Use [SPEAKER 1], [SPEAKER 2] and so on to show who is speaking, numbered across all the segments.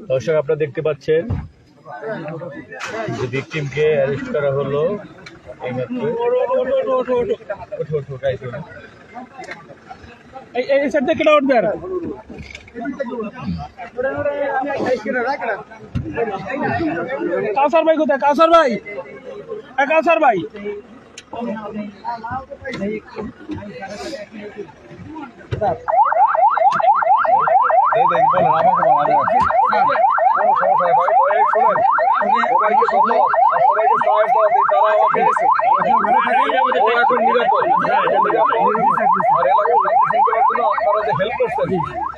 [SPEAKER 1] দর্শক আপনারা দেখতে পাচ্ছেন যে ভিকটিমকে অ্যারেস্ট করা হলো এইমাত্র।
[SPEAKER 2] এই সাইড থেকে কেটে উঠবে আর কাউসার ভাই কোথায়? কাউসার ভাই, কাউসার ভাই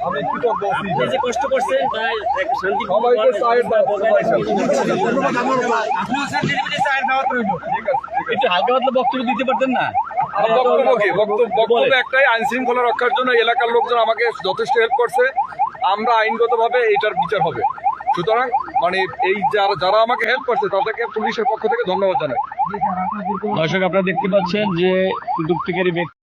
[SPEAKER 1] আমি কৃতজ্ঞ
[SPEAKER 3] কষ্ট করছেন
[SPEAKER 1] সবাইকে চায়ের
[SPEAKER 3] একটু হালকা পাতলা বক্তব্য দিতে পারতেন না?
[SPEAKER 1] বক্তব্য একটাই, আইন শৃঙ্খলা রক্ষার জন্য এলাকার লোকজন আমাকে যথেষ্ট হেল্প করছে। আমরা আইনগতভাবে এইটার বিচার হবে। সুতরাং মানে এই যারা আমাকে হেল্প করছে তাদেরকে পুলিশের পক্ষ থেকে ধন্যবাদ জানাই।
[SPEAKER 3] দর্শক আপনারা দেখতে পাচ্ছেন যে দুষ্কৃতকারী ব্যক্তি